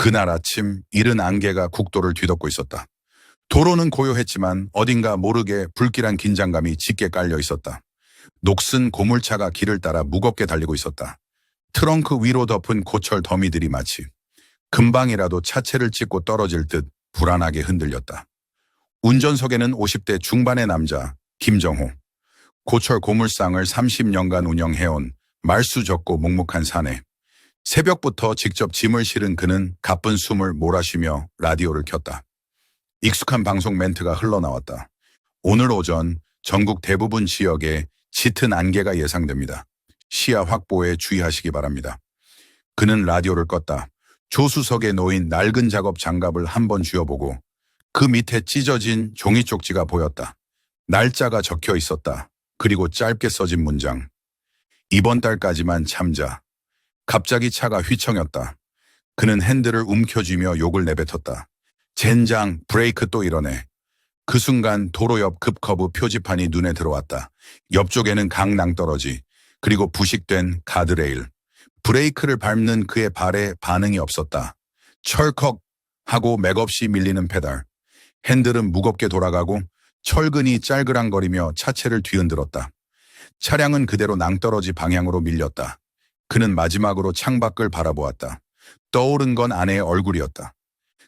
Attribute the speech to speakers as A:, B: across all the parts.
A: 그날 아침 이른 안개가 국도를 뒤덮고 있었다. 도로는 고요했지만 어딘가 모르게 불길한 긴장감이 짙게 깔려 있었다. 녹슨 고물차가 길을 따라 무겁게 달리고 있었다. 트렁크 위로 덮은 고철 더미들이 마치 금방이라도 차체를 찍고 떨어질 듯 불안하게 흔들렸다. 운전석에는 50대 중반의 남자 김정호. 고철 고물상을 30년간 운영해온 말수적고 묵묵한 사내. 새벽부터 직접 짐을 실은 그는 가쁜 숨을 몰아쉬며 라디오를 켰다. 익숙한 방송 멘트가 흘러나왔다. 오늘 오전 전국 대부분 지역에 짙은 안개가 예상됩니다. 시야 확보에 주의하시기 바랍니다. 그는 라디오를 껐다. 조수석에 놓인 낡은 작업 장갑을 한번 쥐어보고 그 밑에 찢어진 종이 쪽지가 보였다. 날짜가 적혀 있었다. 그리고 짧게 써진 문장. 이번 달까지만 참자. 갑자기 차가 휘청였다. 그는 핸들을 움켜쥐며 욕을 내뱉었다. 젠장, 브레이크 또 이러네. 그 순간 도로 옆 급커브 표지판이 눈에 들어왔다. 옆쪽에는 강낭떠러지, 그리고 부식된 가드레일. 브레이크를 밟는 그의 발에 반응이 없었다. 철컥 하고 맥없이 밀리는 페달. 핸들은 무겁게 돌아가고 철근이 짤그랑거리며 차체를 뒤흔들었다. 차량은 그대로 낭떠러지 방향으로 밀렸다. 그는 마지막으로 창밖을 바라보았다. 떠오른 건 아내의 얼굴이었다.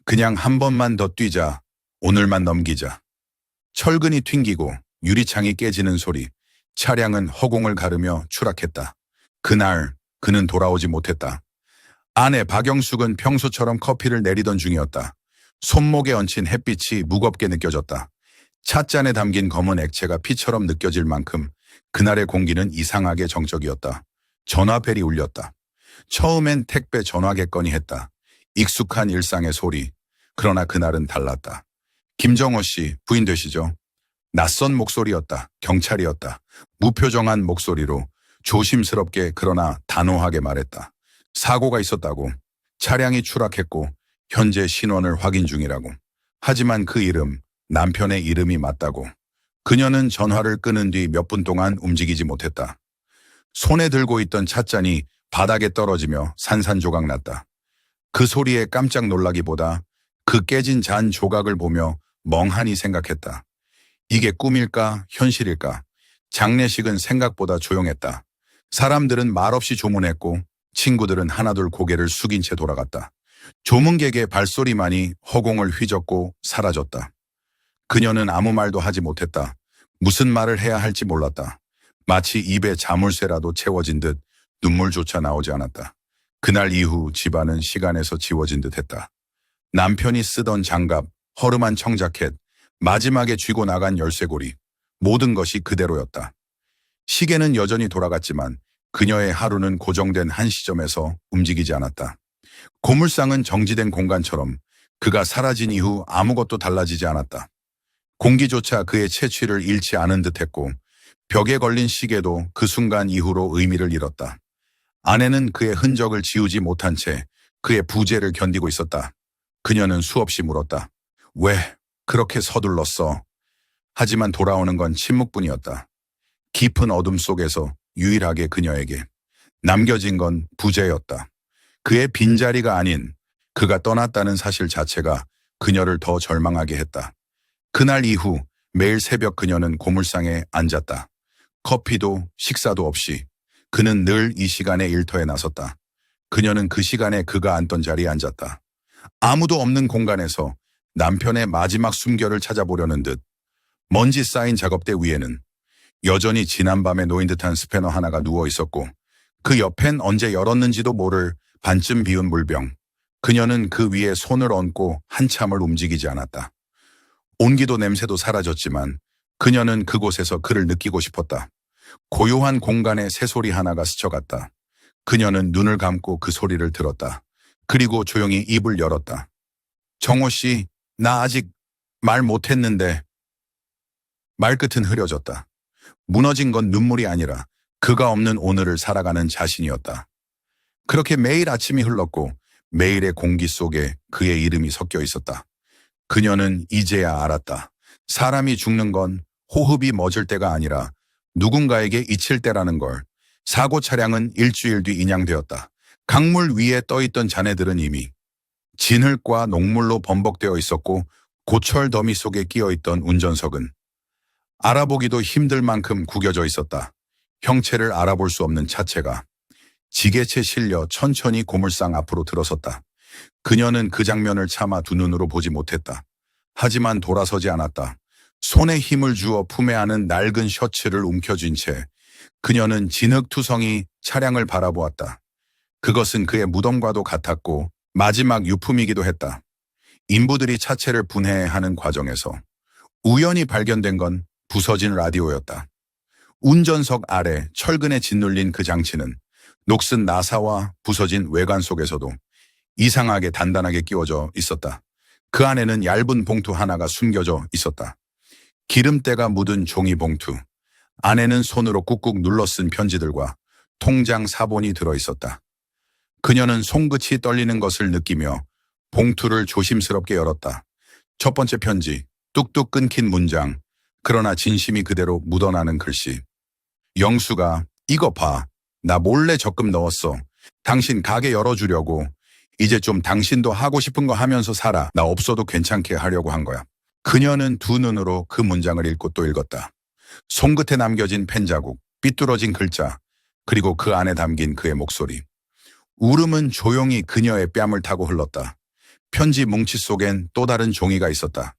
A: 그냥 한 번만 더 뛰자. 오늘만 넘기자. 철근이 튕기고 유리창이 깨지는 소리. 차량은 허공을 가르며 추락했다. 그날 그는 돌아오지 못했다. 아내 박영숙은 평소처럼 커피를 내리던 중이었다. 손목에 얹힌 햇빛이 무겁게 느껴졌다. 찻잔에 담긴 검은 액체가 피처럼 느껴질 만큼 그날의 공기는 이상하게 정적이었다. 전화벨이 울렸다. 처음엔 택배 전화겠거니 했다. 익숙한 일상의 소리. 그러나 그날은 달랐다. 김정호 씨, 부인 되시죠? 낯선 목소리였다. 경찰이었다. 무표정한 목소리로 조심스럽게 그러나 단호하게 말했다. 사고가 있었다고. 차량이 추락했고 현재 신원을 확인 중이라고. 하지만 그 이름, 남편의 이름이 맞다고. 그녀는 전화를 끊은 뒤 몇 분 동안 움직이지 못했다. 손에 들고 있던 찻잔이 바닥에 떨어지며 산산조각 났다. 그 소리에 깜짝 놀라기보다 그 깨진 잔 조각을 보며 멍하니 생각했다. 이게 꿈일까 현실일까? 장례식은 생각보다 조용했다. 사람들은 말없이 조문했고 친구들은 하나둘 고개를 숙인 채 돌아갔다. 조문객의 발소리만이 허공을 휘젓고 사라졌다. 그녀는 아무 말도 하지 못했다. 무슨 말을 해야 할지 몰랐다. 마치 입에 자물쇠라도 채워진 듯 눈물조차 나오지 않았다. 그날 이후 집안은 시간에서 지워진 듯 했다. 남편이 쓰던 장갑, 허름한 청자켓, 마지막에 쥐고 나간 열쇠고리, 모든 것이 그대로였다. 시계는 여전히 돌아갔지만 그녀의 하루는 고정된 한 시점에서 움직이지 않았다. 고물상은 정지된 공간처럼 그가 사라진 이후 아무것도 달라지지 않았다. 공기조차 그의 채취를 잃지 않은 듯했고 벽에 걸린 시계도 그 순간 이후로 의미를 잃었다. 아내는 그의 흔적을 지우지 못한 채 그의 부재를 견디고 있었다. 그녀는 수없이 물었다. 왜 그렇게 서둘렀어? 하지만 돌아오는 건 침묵뿐이었다. 깊은 어둠 속에서 유일하게 그녀에게 남겨진 건 부재였다. 그의 빈자리가 아닌 그가 떠났다는 사실 자체가 그녀를 더 절망하게 했다. 그날 이후 매일 새벽 그녀는 고물상에 앉았다. 커피도 식사도 없이 그는 늘 이 시간에 일터에 나섰다. 그녀는 그 시간에 그가 앉던 자리에 앉았다. 아무도 없는 공간에서 남편의 마지막 숨결을 찾아보려는 듯 먼지 쌓인 작업대 위에는 여전히 지난밤에 놓인 듯한 스패너 하나가 누워 있었고 그 옆엔 언제 열었는지도 모를 반쯤 비운 물병. 그녀는 그 위에 손을 얹고 한참을 움직이지 않았다. 온기도 냄새도 사라졌지만 그녀는 그곳에서 그를 느끼고 싶었다. 고요한 공간에 새소리 하나가 스쳐갔다. 그녀는 눈을 감고 그 소리를 들었다. 그리고 조용히 입을 열었다. 정호 씨, 나 아직 말 못했는데. 말끝은 흐려졌다. 무너진 건 눈물이 아니라 그가 없는 오늘을 살아가는 자신이었다. 그렇게 매일 아침이 흘렀고 매일의 공기 속에 그의 이름이 섞여 있었다. 그녀는 이제야 알았다. 사람이 죽는 건 호흡이 멎을 때가 아니라 누군가에게 잊힐 때라는 걸. 사고 차량은 일주일 뒤 인양되었다. 강물 위에 떠있던 잔해들은 이미 진흙과 녹물로 범벅되어 있었고 고철 더미 속에 끼어있던 운전석은 알아보기도 힘들 만큼 구겨져 있었다. 형체를 알아볼 수 없는 차체가 지게채 실려 천천히 고물상 앞으로 들어섰다. 그녀는 그 장면을 차마 두 눈으로 보지 못했다. 하지만 돌아서지 않았다. 손에 힘을 주어 품에 안은 낡은 셔츠를 움켜쥔 채 그녀는 진흙투성이 차량을 바라보았다. 그것은 그의 무덤과도 같았고 마지막 유품이기도 했다. 인부들이 차체를 분해하는 과정에서 우연히 발견된 건 부서진 라디오였다. 운전석 아래 철근에 짓눌린 그 장치는 녹슨 나사와 부서진 외관 속에서도 이상하게 단단하게 끼워져 있었다. 그 안에는 얇은 봉투 하나가 숨겨져 있었다. 기름때가 묻은 종이 봉투. 안에는 손으로 꾹꾹 눌러 쓴 편지들과 통장 사본이 들어있었다. 그녀는 손끝이 떨리는 것을 느끼며 봉투를 조심스럽게 열었다. 첫 번째 편지, 뚝뚝 끊긴 문장, 그러나 진심이 그대로 묻어나는 글씨. 영수가 이거 봐. 나 몰래 적금 넣었어. 당신 가게 열어주려고. 이제 좀 당신도 하고 싶은 거 하면서 살아. 나 없어도 괜찮게 하려고 한 거야. 그녀는 두 눈으로 그 문장을 읽고 또 읽었다. 손끝에 남겨진 펜자국, 삐뚤어진 글자, 그리고 그 안에 담긴 그의 목소리. 울음은 조용히 그녀의 뺨을 타고 흘렀다. 편지 뭉치 속엔 또 다른 종이가 있었다.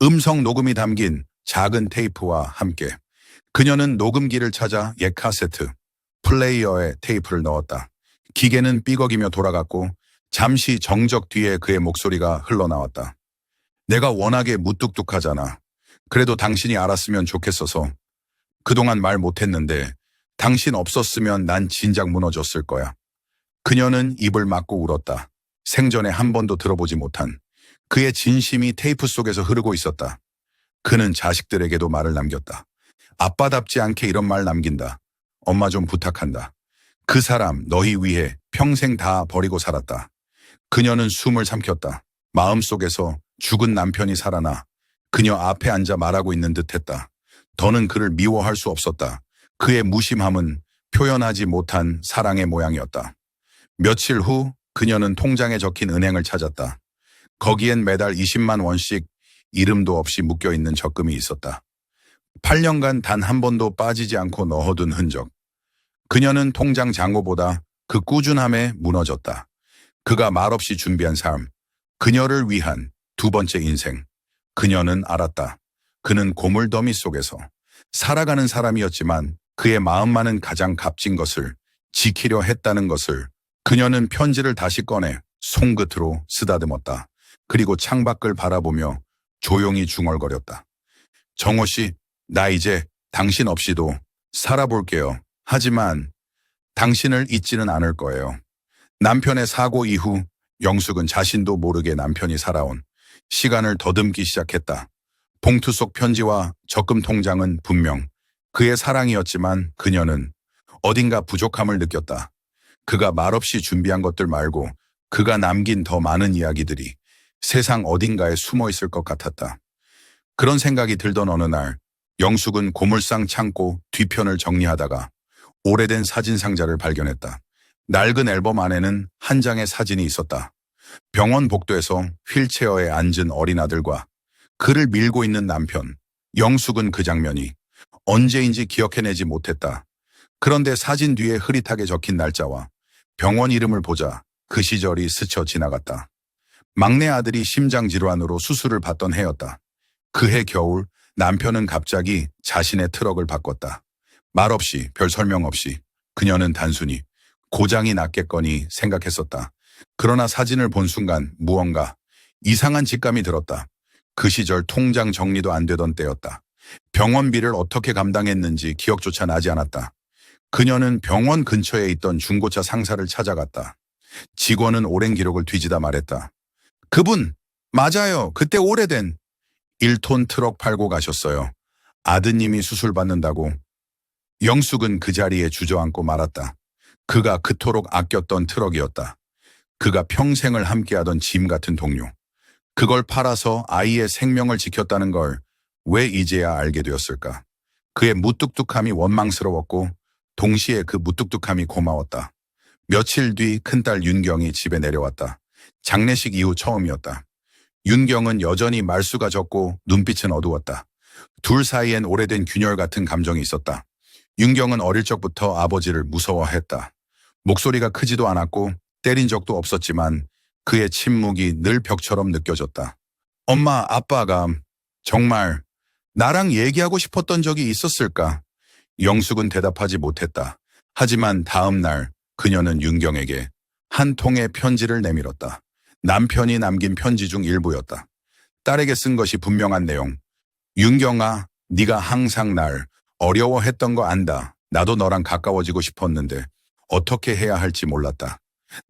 A: 음성 녹음이 담긴 작은 테이프와 함께 그녀는 녹음기를 찾아 옛 카세트, 플레이어에 테이프를 넣었다. 기계는 삐걱이며 돌아갔고 잠시 정적 뒤에 그의 목소리가 흘러나왔다. 내가 워낙에 무뚝뚝하잖아. 그래도 당신이 알았으면 좋겠어서 그동안 말 못했는데 당신 없었으면 난 진작 무너졌을 거야. 그녀는 입을 막고 울었다. 생전에 한 번도 들어보지 못한 그의 진심이 테이프 속에서 흐르고 있었다. 그는 자식들에게도 말을 남겼다. 아빠답지 않게 이런 말 남긴다. 엄마 좀 부탁한다. 그 사람 너희 위해 평생 다 버리고 살았다. 그녀는 숨을 삼켰다. 마음속에서 죽은 남편이 살아나 그녀 앞에 앉아 말하고 있는 듯했다. 더는 그를 미워할 수 없었다. 그의 무심함은 표현하지 못한 사랑의 모양이었다. 며칠 후 그녀는 통장에 적힌 은행을 찾았다. 거기엔 매달 20만 원씩 이름도 없이 묶여있는 적금이 있었다. 8년간 단 한 번도 빠지지 않고 넣어둔 흔적. 그녀는 통장 잔고보다 그 꾸준함에 무너졌다. 그가 말없이 준비한 삶, 그녀를 위한 두 번째 인생. 그녀는 알았다. 그는 고물더미 속에서 살아가는 사람이었지만 그의 마음만은 가장 값진 것을 지키려 했다는 것을. 그녀는 편지를 다시 꺼내 손끝으로 쓰다듬었다. 그리고 창밖을 바라보며 조용히 중얼거렸다. 정호 씨, 나 이제 당신 없이도 살아볼게요. 하지만 당신을 잊지는 않을 거예요. 남편의 사고 이후 영숙은 자신도 모르게 남편이 살아온 시간을 더듬기 시작했다. 봉투 속 편지와 적금 통장은 분명 그의 사랑이었지만 그녀는 어딘가 부족함을 느꼈다. 그가 말없이 준비한 것들 말고 그가 남긴 더 많은 이야기들이 세상 어딘가에 숨어 있을 것 같았다. 그런 생각이 들던 어느 날 영숙은 고물상 창고 뒤편을 정리하다가 오래된 사진 상자를 발견했다. 낡은 앨범 안에는 한 장의 사진이 있었다. 병원 복도에서 휠체어에 앉은 어린 아들과 그를 밀고 있는 남편. 영숙은 그 장면이 언제인지 기억해내지 못했다. 그런데 사진 뒤에 흐릿하게 적힌 날짜와 병원 이름을 보자 그 시절이 스쳐 지나갔다. 막내 아들이 심장질환으로 수술을 받던 해였다. 그해 겨울 남편은 갑자기 자신의 트럭을 바꿨다. 말없이 별 설명 없이 그녀는 단순히 고장이 났겠거니 생각했었다. 그러나 사진을 본 순간 무언가 이상한 직감이 들었다. 그 시절 통장 정리도 안 되던 때였다. 병원비를 어떻게 감당했는지 기억조차 나지 않았다. 그녀는 병원 근처에 있던 중고차 상사를 찾아갔다. 직원은 오랜 기록을 뒤지다 말했다. 그분 맞아요. 그때 오래된 1톤 트럭 팔고 가셨어요. 아드님이 수술 받는다고. 영숙은 그 자리에 주저앉고 말았다. 그가 그토록 아꼈던 트럭이었다. 그가 평생을 함께하던 짐 같은 동료. 그걸 팔아서 아이의 생명을 지켰다는 걸 왜 이제야 알게 되었을까? 그의 무뚝뚝함이 원망스러웠고 동시에 그 무뚝뚝함이 고마웠다. 며칠 뒤 큰딸 윤경이 집에 내려왔다. 장례식 이후 처음이었다. 윤경은 여전히 말수가 적고 눈빛은 어두웠다. 둘 사이엔 오래된 균열 같은 감정이 있었다. 윤경은 어릴 적부터 아버지를 무서워했다. 목소리가 크지도 않았고 때린 적도 없었지만 그의 침묵이 늘 벽처럼 느껴졌다. 엄마, 아빠가 정말 나랑 얘기하고 싶었던 적이 있었을까? 영숙은 대답하지 못했다. 하지만 다음 날 그녀는 윤경에게 한 통의 편지를 내밀었다. 남편이 남긴 편지 중 일부였다. 딸에게 쓴 것이 분명한 내용. 윤경아, 네가 항상 날 어려워했던 거 안다. 나도 너랑 가까워지고 싶었는데 어떻게 해야 할지 몰랐다.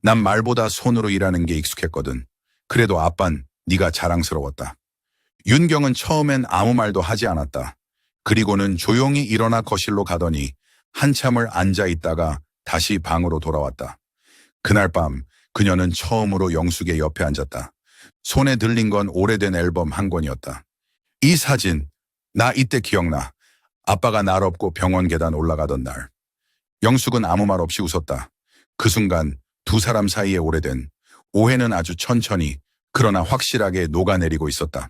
A: 난 말보다 손으로 일하는 게 익숙했거든. 그래도 아빤 네가 자랑스러웠다. 윤경은 처음엔 아무 말도 하지 않았다. 그리고는 조용히 일어나 거실로 가더니 한참을 앉아 있다가 다시 방으로 돌아왔다. 그날 밤 그녀는 처음으로 영숙의 옆에 앉았다. 손에 들린 건 오래된 앨범 한 권이었다. 이 사진, 나 이때 기억나. 아빠가 날 업고 병원 계단 올라가던 날. 영숙은 아무 말 없이 웃었다. 그 순간 두 사람 사이에 오래된 오해는 아주 천천히 그러나 확실하게 녹아내리고 있었다.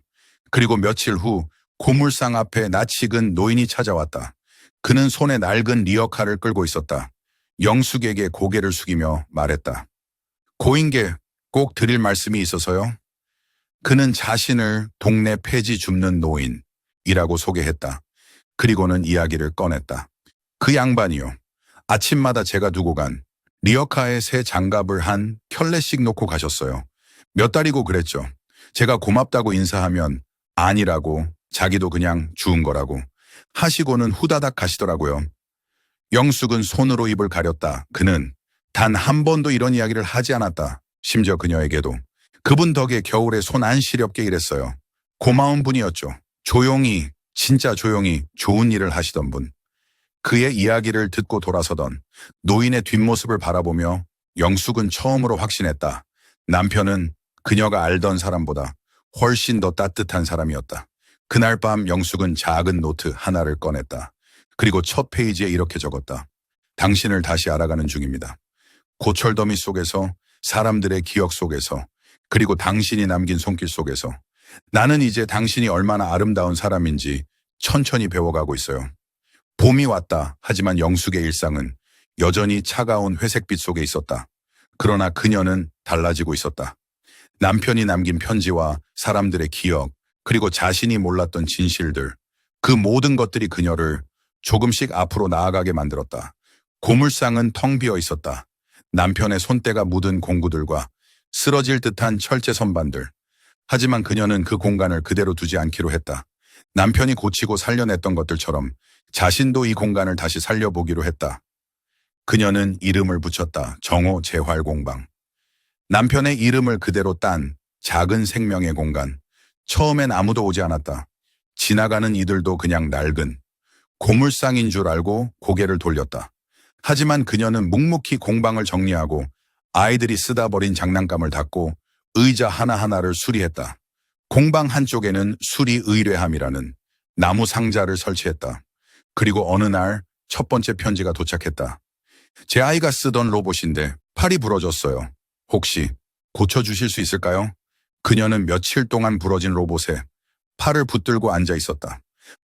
A: 그리고 며칠 후 고물상 앞에 낯익은 노인이 찾아왔다. 그는 손에 낡은 리어카를 끌고 있었다. 영숙에게 고개를 숙이며 말했다. 고인께 꼭 드릴 말씀이 있어서요. 그는 자신을 동네 폐지 줍는 노인이라고 소개했다. 그리고는 이야기를 꺼냈다. 그 양반이요. 아침마다 제가 두고 간 리어카에 새 장갑을 한 켤레씩 놓고 가셨어요. 몇 달이고 그랬죠. 제가 고맙다고 인사하면 아니라고 자기도 그냥 주운 거라고 하시고는 후다닥 가시더라고요. 영숙은 손으로 입을 가렸다. 그는 단 한 번도 이런 이야기를 하지 않았다. 심지어 그녀에게도. 그분 덕에 겨울에 손 안 시렵게 일했어요. 고마운 분이었죠. 조용히, 진짜 조용히 좋은 일을 하시던 분. 그의 이야기를 듣고 돌아서던 노인의 뒷모습을 바라보며 영숙은 처음으로 확신했다. 남편은 그녀가 알던 사람보다 훨씬 더 따뜻한 사람이었다. 그날 밤 영숙은 작은 노트 하나를 꺼냈다. 그리고 첫 페이지에 이렇게 적었다. 당신을 다시 알아가는 중입니다. 고철더미 속에서, 사람들의 기억 속에서, 그리고 당신이 남긴 손길 속에서 나는 이제 당신이 얼마나 아름다운 사람인지 천천히 배워가고 있어요. 봄이 왔다. 하지만 영숙의 일상은 여전히 차가운 회색빛 속에 있었다. 그러나 그녀는 달라지고 있었다. 남편이 남긴 편지와 사람들의 기억, 그리고 자신이 몰랐던 진실들, 그 모든 것들이 그녀를 조금씩 앞으로 나아가게 만들었다. 고물상은 텅 비어 있었다. 남편의 손때가 묻은 공구들과 쓰러질 듯한 철제 선반들. 하지만 그녀는 그 공간을 그대로 두지 않기로 했다. 남편이 고치고 살려냈던 것들처럼 자신도 이 공간을 다시 살려보기로 했다. 그녀는 이름을 붙였다. 정호 재활공방. 남편의 이름을 그대로 딴 작은 생명의 공간. 처음엔 아무도 오지 않았다. 지나가는 이들도 그냥 낡은 고물상인 줄 알고 고개를 돌렸다. 하지만 그녀는 묵묵히 공방을 정리하고 아이들이 쓰다 버린 장난감을 닫고 의자 하나하나를 수리했다. 공방 한쪽에는 수리 의뢰함이라는 나무 상자를 설치했다. 그리고 어느 날 첫 번째 편지가 도착했다. 제 아이가 쓰던 로봇인데 팔이 부러졌어요. 혹시 고쳐주실 수 있을까요? 그녀는 며칠 동안 부러진 로봇에 팔을 붙들고 앉아 있었다.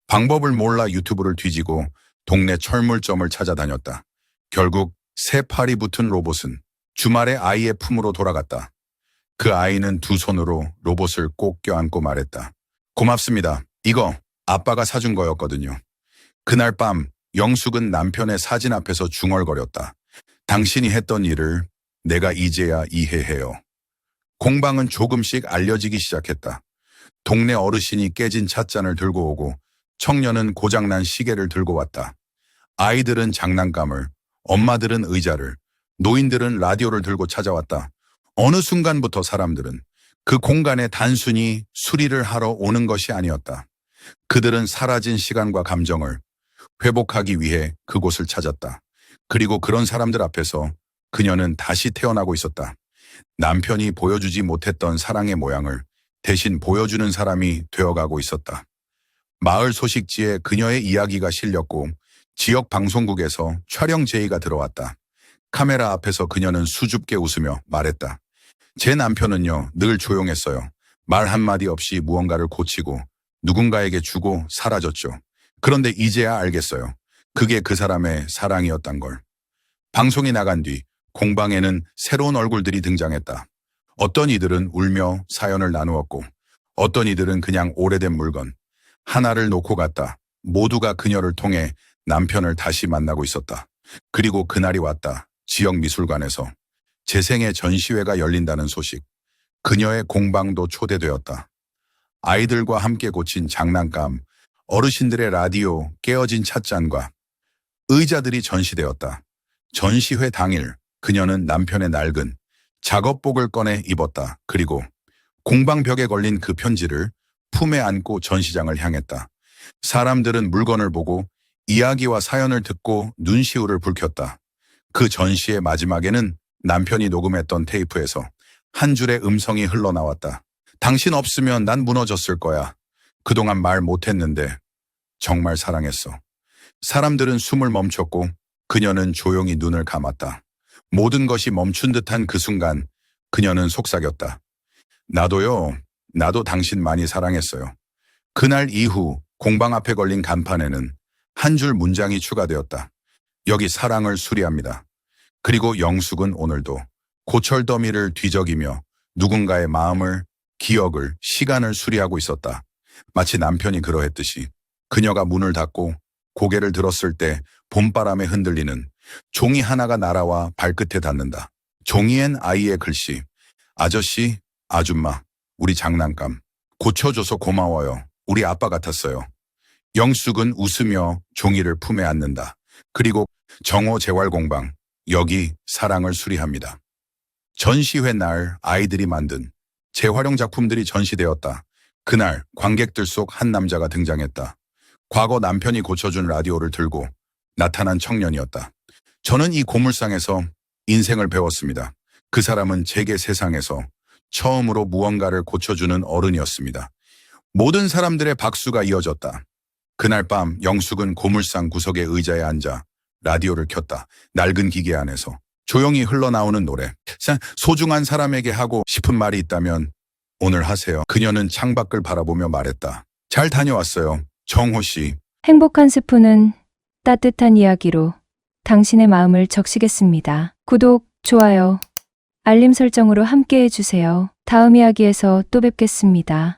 A: 방법을 몰라 유튜브를 뒤지고 동네 철물점을 찾아다녔다. 결국 새 팔이 붙은 로봇은 주말에 아이의 품으로 돌아갔다. 그 아이는 두 손으로 로봇을 꼭 껴안고 말했다. 고맙습니다. 이거 아빠가 사준 거였거든요. 그날 밤 영숙은 남편의 사진 앞에서 중얼거렸다. 당신이 했던 일을 내가 이제야 이해해요. 공방은 조금씩 알려지기 시작했다. 동네 어르신이 깨진 찻잔을 들고 오고 청년은 고장난 시계를 들고 왔다. 아이들은 장난감을, 엄마들은 의자를, 노인들은 라디오를 들고 찾아왔다. 어느 순간부터 사람들은 그 공간에 단순히 수리를 하러 오는 것이 아니었다. 그들은 사라진 시간과 감정을 회복하기 위해 그곳을 찾았다. 그리고 그런 사람들 앞에서 그녀는 다시 태어나고 있었다. 남편이 보여주지 못했던 사랑의 모양을 대신 보여주는 사람이 되어가고 있었다. 마을 소식지에 그녀의 이야기가 실렸고 지역 방송국에서 촬영 제의가 들어왔다. 카메라 앞에서 그녀는 수줍게 웃으며 말했다. 제 남편은요, 늘 조용했어요. 말 한마디 없이 무언가를 고치고 누군가에게 주고 사라졌죠. 그런데 이제야 알겠어요. 그게 그 사람의 사랑이었단 걸. 방송이 나간 뒤 공방에는 새로운 얼굴들이 등장했다. 어떤 이들은 울며 사연을 나누었고 어떤 이들은 그냥 오래된 물건 하나를 놓고 갔다. 모두가 그녀를 통해 남편을 다시 만나고 있었다. 그리고 그날이 왔다. 지역 미술관에서 재생의 전시회가 열린다는 소식. 그녀의 공방도 초대되었다. 아이들과 함께 고친 장난감, 어르신들의 라디오, 깨어진 찻잔과 의자들이 전시되었다. 전시회 당일 그녀는 남편의 낡은 작업복을 꺼내 입었다. 그리고 공방벽에 걸린 그 편지를 품에 안고 전시장을 향했다. 사람들은 물건을 보고 이야기와 사연을 듣고 눈시울을 붉혔다. 그 전시의 마지막에는 남편이 녹음했던 테이프에서 한 줄의 음성이 흘러나왔다. 당신 없으면 난 무너졌을 거야. 그동안 말 못했는데 정말 사랑했어. 사람들은 숨을 멈췄고 그녀는 조용히 눈을 감았다. 모든 것이 멈춘 듯한 그 순간 그녀는 속삭였다. 나도 당신 많이 사랑했어요. 그날 이후 공방 앞에 걸린 간판에는 한 줄 문장이 추가되었다. 여기 사랑을 수리합니다. 그리고 영숙은 오늘도 고철더미를 뒤적이며 누군가의 마음을, 기억을, 시간을 수리하고 있었다. 마치 남편이 그러했듯이 그녀가 문을 닫고 고개를 들었을 때 봄바람에 흔들리는 종이 하나가 날아와 발끝에 닿는다. 종이엔 아이의 글씨. 아저씨, 아줌마, 우리 장난감. 고쳐줘서 고마워요. 우리 아빠 같았어요. 영숙은 웃으며 종이를 품에 안는다. 그리고 정오 재활공방, 여기 사랑을 수리합니다. 전시회 날 아이들이 만든 재활용 작품들이 전시되었다. 그날 관객들 속 한 남자가 등장했다. 과거 남편이 고쳐준 라디오를 들고 나타난 청년이었다. 저는 이 고물상에서 인생을 배웠습니다. 그 사람은 제게 세상에서 처음으로 무언가를 고쳐주는 어른이었습니다. 모든 사람들의 박수가 이어졌다. 그날 밤 영숙은 고물상 구석의 의자에 앉아 라디오를 켰다. 낡은 기계 안에서 조용히 흘러나오는 노래. 소중한 사람에게 하고 싶은 말이 있다면 오늘 하세요. 그녀는 창밖을 바라보며 말했다. 잘 다녀왔어요. 정호 씨.
B: 행복한 스푼은 따뜻한 이야기로 당신의 마음을 적시겠습니다. 구독, 좋아요, 알림 설정으로 함께 해주세요. 다음 이야기에서 또 뵙겠습니다.